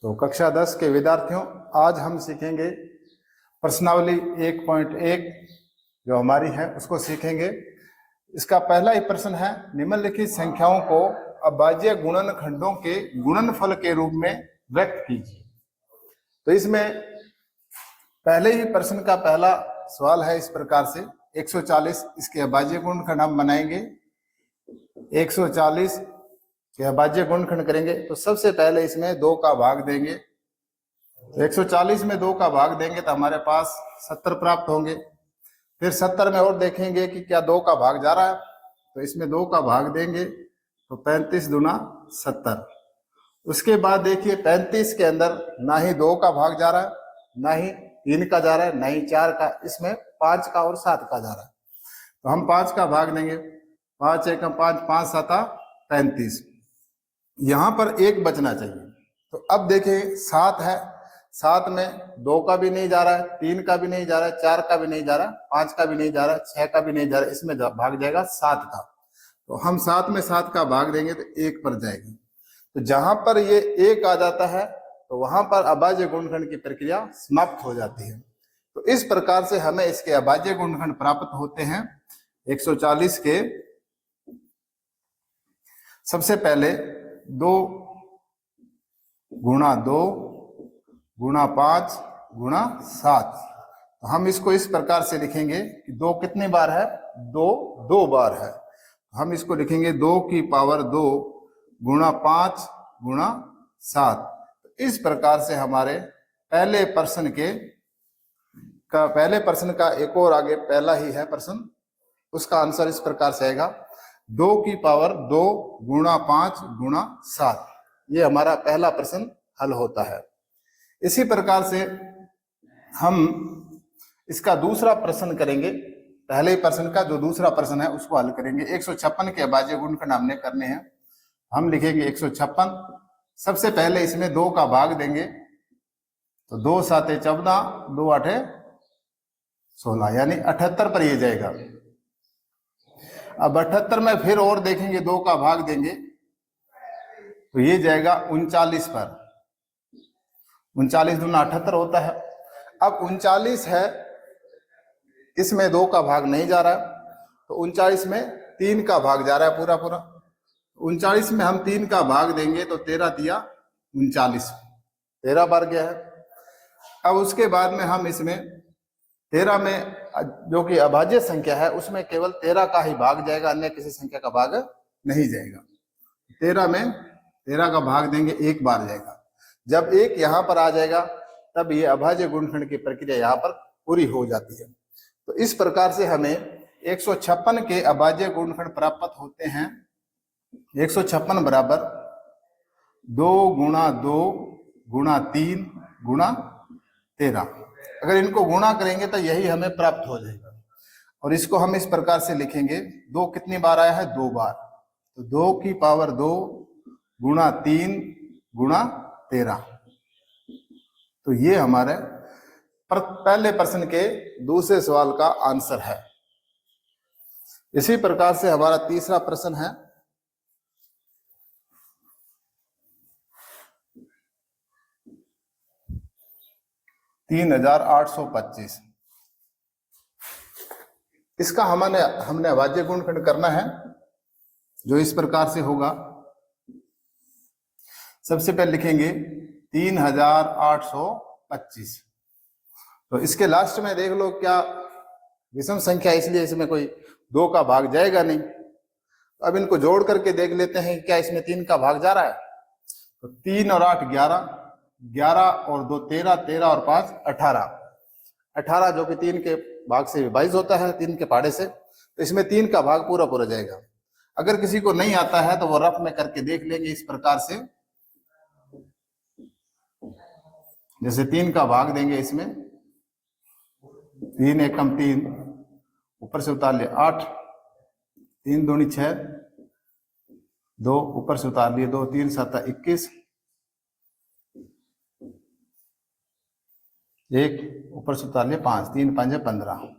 तो कक्षा 10 के विद्यार्थियों, आज हम सीखेंगे प्रश्नावली 1.1 जो हमारी है उसको सीखेंगे। इसका पहला ही प्रश्न है, निम्नलिखित संख्याओं को अभाज्य गुणनखंडों के गुणनफल के रूप में व्यक्त कीजिए। तो इसमें पहले ही प्रश्न का पहला सवाल है इस प्रकार से, 140 इसके अभाज्य गुणनखंड हम बनाएंगे। 140 के अभाज्य गुणनखंड करेंगे तो सबसे पहले इसमें 2 का भाग देंगे। तो 140 में 2 का भाग देंगे तो हमारे पास 70 प्राप्त होंगे। फिर 70 में और देखेंगे कि क्या 2 का भाग जा रहा है, तो इसमें 2 का भाग देंगे तो 35 दूना 70। उसके बाद देखिए 35 के अंदर ना ही 2 का भाग जा रहा है, ना ही 3 का जा रहा है, ना ही 4 का, इसमें 5 का और 7 का जा रहा है। तो हम 5 का भाग देंगे, 5 एकम 5, 5 7 35। यहां पर 1 बचना चाहिए। तो अब देखें 7 है, 7 में 2 का भी नहीं जा रहा है, 3 का भी नहीं जा रहा है, 4 का भी नहीं जा रहा है, 5 का भी नहीं जा रहा है, 6 का भी नहीं जा रहा है, इसमें भाग जाएगा 7 का। तो हम 7 में 7 का भाग देंगे तो 1 पर जाएगी। तो जहां पर ये 1 आ जाता है तो वहां पर अभाज्य गुणनखंड की प्रक्रिया समाप्त हो जाती है। तो इस प्रकार से हमें इसके अभाज्य गुणनखंड प्राप्त होते हैं। 140 के सबसे पहले 2 गुणा 2 गुणा 5 गुणा 7। तो हम इसको इस प्रकार से लिखेंगे कि 2 कितनी बार है, 2 बार है। हम इसको लिखेंगे 2 की पावर 2 गुणा 5 गुणा 7। तो इस प्रकार से हमारे पहले प्रश्न का एक और आगे पहला ही है प्रश्न, उसका आंसर इस प्रकार से आएगा 2 की पावर 2 गुणा 5 गुणा 7। ये हमारा पहला प्रश्न हल होता है। इसी प्रकार से हम इसका दूसरा प्रश्न करेंगे। पहले ही प्रश्न का जो दूसरा प्रश्न है उसको हल करेंगे। 156 के अभाज्य गुणनखंड हमने करने हैं। हम लिखेंगे 156। सबसे पहले इसमें 2 का भाग देंगे तो 2 7 14, 2 8 16, यानी 78 पर ये जाएगा। अब 78 में फिर और देखेंगे 2 का भाग देंगे तो ये जाएगा 39 पर। 39 दूना 78 होता है। अब 39 है, इसमें 2 का भाग नहीं जा रहा है, तो 39 में 3 का भाग जा रहा है पूरा पूरा। 39 में हम 3 का भाग देंगे तो 13 दिया 39, 13 बार गया है। अब उसके बाद में हम इसमें 13 में जो कि अभाज्य संख्या है उसमें केवल 13 का ही भाग जाएगा, अन्य किसी संख्या का भाग नहीं जाएगा। 13 में 13 का भाग देंगे, 1 बार जाएगा। जब 1 यहां पर आ जाएगा तब ये अभाज्य गुणनखंड की प्रक्रिया यहां पर पूरी हो जाती है। तो इस प्रकार से हमें 156 के अभाज्य गुणनखंड प्राप्त होते हैं। 156 बराबर 2 गुणा 2 गुणा 3 गुणा 13। अगर इनको गुणा करेंगे तो यही हमें प्राप्त हो जाएगा। और इसको हम इस प्रकार से लिखेंगे, 2 कितनी बार आया है, 2 बार। तो 2 की पावर 2 गुणा 3 गुणा 13। तो ये हमारे पहले प्रश्न के दूसरे सवाल का आंसर है। इसी प्रकार से हमारा तीसरा प्रश्न है, $3,825। इसका हमने अभाज्य गुणनखंड करना है, जो इस प्रकार से होगा। सबसे पहले लिखेंगे 3,825। तो इसके लास्ट में देख लो क्या विषम संख्या, इसलिए इसमें कोई 2 का भाग जाएगा नहीं। अब इनको जोड़ करके देख लेते हैं क्या इसमें 3 का भाग जा रहा है। तो 3 और 8 11, 11 और 2 13, 13 और 5 18, 18 जो कि 3 के भाग से विभाजित होता है, 3 के पहाड़े से। तो इसमें 3 का भाग पूरा पूरा जाएगा। अगर किसी को नहीं आता है तो वो रफ में करके देख लेंगे इस प्रकार से। जैसे 3 का भाग देंगे इसमें, 3 एकम 3, ऊपर से उतार लिया 8, 3 दूनी 6, 2 ऊपर से उतार लिए 2, 3 7 21, 1 ऊपर से उतार लिए 5, 3 5 15।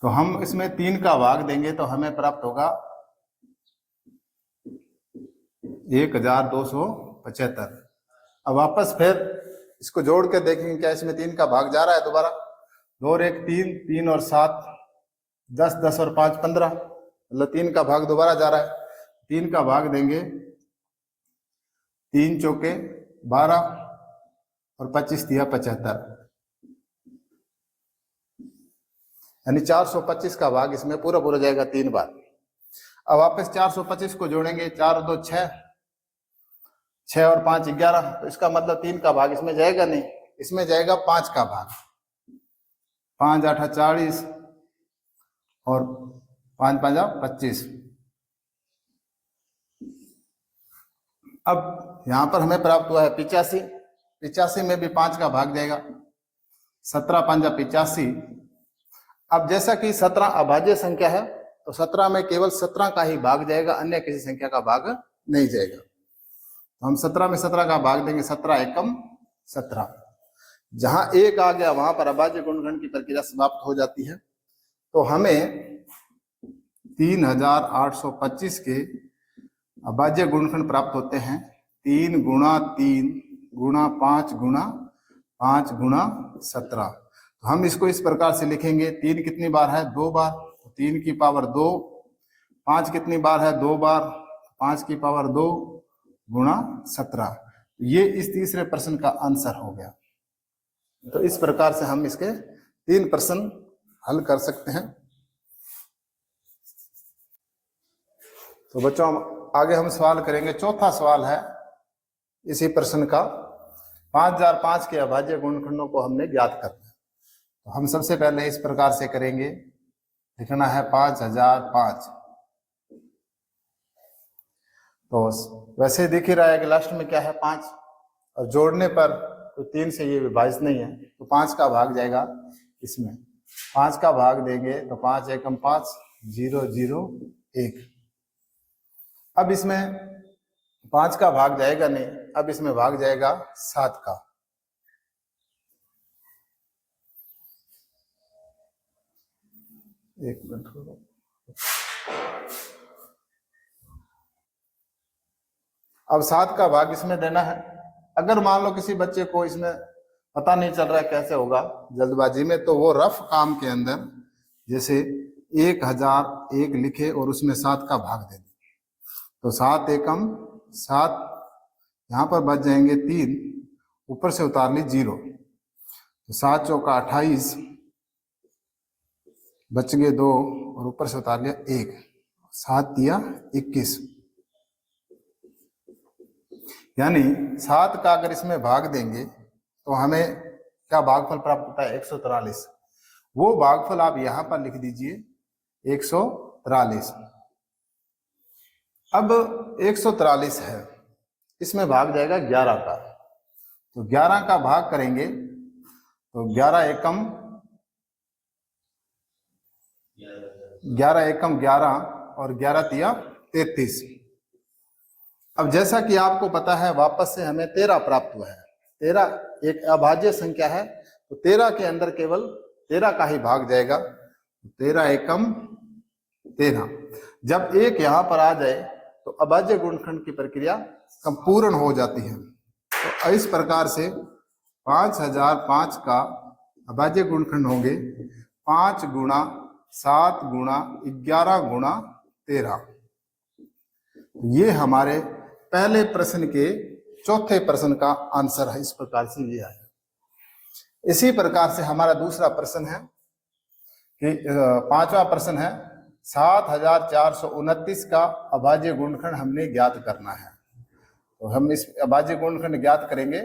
तो हम इसमें 3 का भाग देंगे तो हमें प्राप्त होगा 1275। अब वापस फिर इसको जोड़ के देखेंगे क्या इसमें 3 का भाग जा रहा है दोबारा। 2 और 1 3, 3 और 7 10, 10 और 5 15, मतलब 3 का भाग दोबारा जा रहा है। 3 का भाग देंगे, 3 चौके 12 और 25 दिया 75, यानी 425 का भाग इसमें पूरा पूरा जाएगा 3 बार। अब वापस 425 को जोड़ेंगे, 4 और 2 6, 6 और 5 11, तो इसका मतलब 3 का भाग इसमें जाएगा नहीं, इसमें जाएगा 5 का भाग। 5 8 40 और 5 5 25। अब यहां पर हमें प्राप्त हुआ है 85। 85 में भी 5 का भाग जाएगा, 17 5 85। अब जैसा कि 17 अभाज्य संख्या है तो 17 में केवल 17 का ही भाग जाएगा, अन्य किसी संख्या का भाग नहीं जाएगा। तो हम 17 में 17 का भाग देंगे, 17 एकम 17। जहां 1 आ गया वहां पर अभाज्य गुणनखंड की प्रक्रिया समाप्त हो जाती है। तो हमें 3825 के अभाज्य गुणनखंड प्राप्त होते हैं। 3 गुणा 3 गुणा 5 गुणा 5 गुणा 17। तो हम इसको इस प्रकार से लिखेंगे, 3 कितनी बार है 2 बार, तो 3 की पावर 2। 5 कितनी बार है 2 बार, 5 की पावर 2 गुणा 17। ये इस तीसरे प्रश्न का आंसर हो गया। तो इस प्रकार से हम इसके 3 प्रश्न हल कर सकते हैं। तो बच्चों आगे हम सवाल करेंगे। चौथा सवाल है इसी प्रश्न का, 5005 के अभाज्य गुणनखंडों को हमने ज्ञात करना है। तो हम सबसे पहले इस प्रकार से करेंगे, लिखना है 5005। तो वैसे दिख ही रहा है कि लास्ट में क्या है 5, और जोड़ने पर तो 3 से ये विभाजित नहीं है, तो 5 का भाग जाएगा इसमें। 5 का भाग देंगे तो 5 एकम 5 0 0 1। अब इसमें 5 का भाग जाएगा नहीं, अब इसमें भाग जाएगा 7 का। एक मिनट, अब 7 का भाग इसमें देना है। अगर मान लो किसी बच्चे को इसमें पता नहीं चल रहा है कैसे होगा जल्दबाजी में, तो वो रफ काम के अंदर जैसे 1001 लिखे और उसमें 7 का भाग दे दे, तो 7 एकम 7, यहां पर बच जाएंगे 3, ऊपर से उतार ली 0, तो 7 चौका 28, बच गए 2 और ऊपर से उतार लिया 1, 7 दिया 21। यानी 7 का अगर इसमें भाग देंगे तो हमें क्या भागफल प्राप्त होता है 143। वो भागफल आप यहां पर लिख दीजिए 143। अब 143 है, इसमें भाग जाएगा 11 का, तो 11 का भाग करेंगे तो 11 एकम 11 और 11 तिया 33। अब जैसा कि आपको पता है वापस से हमें 13 प्राप्त हुआ है। 13 एक अभाज्य संख्या है, तो 13 के अंदर केवल 13 का ही भाग जाएगा, 13 एकम 13। जब 1 यहां पर आ जाए तो अभाज्य गुणनखंड की प्रक्रिया संपूर्ण हो जाती है। तो इस प्रकार से 5005 का अभाज्य गुणनखंड होंगे 5 गुणा 7 गुणा 11 गुणा 13। ये हमारे पहले प्रश्न के चौथे प्रश्न का आंसर है। इस प्रकार से ये आया। इसी प्रकार से हमारा दूसरा प्रश्न है कि 5वां प्रश्न है 7429 का अभाज्य गुणनखंड हमने ज्ञात करना है। तो हम इस अभाज्य गुणनखंड ज्ञात करेंगे।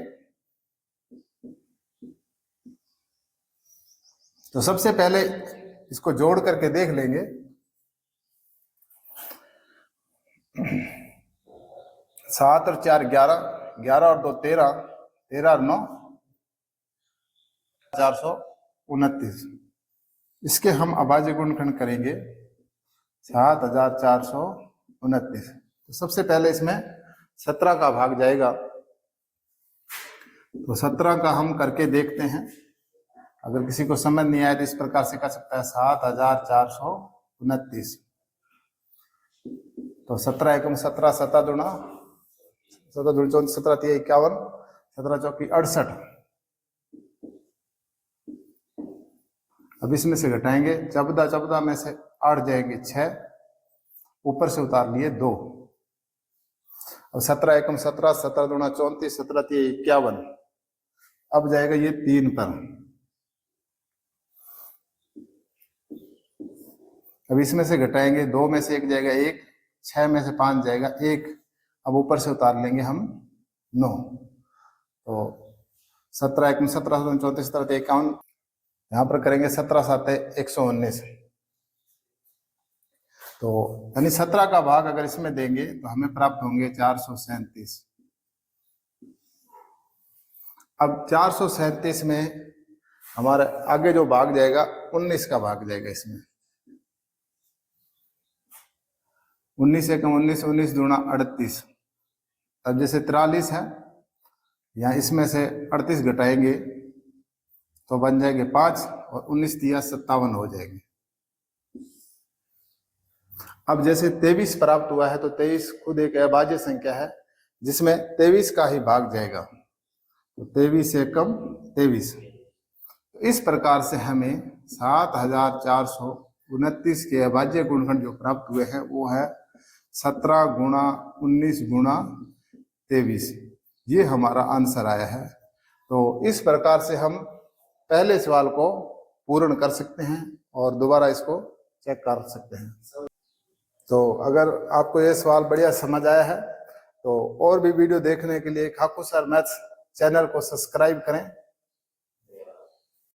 तो सबसे पहले इसको जोड़ करके देख लेंगे। 7 और 4 11, 11 और 2 13, 13 और 9 429। इसके हम अभाज्य गुणनखंड करेंगे 7429। तो सबसे पहले इसमें 17 का भाग जाएगा, तो 17 का हम करके देखते हैं। अगर किसी को समझ नहीं आए तो इस प्रकार से कर सकता है 7429। तो 17 एकम 17, 7 दूना 17 दूनी 34, 17 तिया 51, 17 चौकी 68। अब इसमें से घटाएंगे, 14 में से 8 जाएंगे 6, ऊपर से उतार लिए 2। अब 17 एकम 17, 17 दूना 34, 17 तिया 51। अब जाएगा ये 3 पर। अब इसमें से घटाएंगे, 2 में से 1 जाएगा 1, 6 में से 5 जाएगा 1। अब ऊपर से उतार लेंगे हम 9। तो 17 एकम 17, 17 34, 17 तिया 51। यहाँ पर करेंगे 17 7 119। तो यानी 17 का भाग अगर इसमें देंगे तो हमें प्राप्त होंगे 437। अब 437 में हमारा आगे जो भाग जाएगा 19 का भाग जाएगा इसमें। 19 एकम 19, 19 दूना 38। अब जैसे 43 है, यहाँ इसमें से 38 घटाएंगे तो बन जाएंगे 5 और 19 तिया 57 हो जाएंगे। अब जैसे 23 प्राप्त हुआ है तो 23 खुद एक अभाज्य संख्या है जिसमें 23 का ही भाग जाएगा। तो 23 एकम 23। इस प्रकार से हमें 7429 के अभाज्य गुणनखंड जो प्राप्त हुए हैं वो है 17 गुणा 19 गुणा 23। ये हमारा आंसर आया है। तो इस प्रकार से हम पहले सवाल को पूर्ण कर सकते हैं और दोबारा इसको चेक कर सकते हैं। तो अगर आपको ये सवाल बढ़िया समझ आया है तो और भी वीडियो देखने के लिए खाकू सर मैथ्स चैनल को सब्सक्राइब करें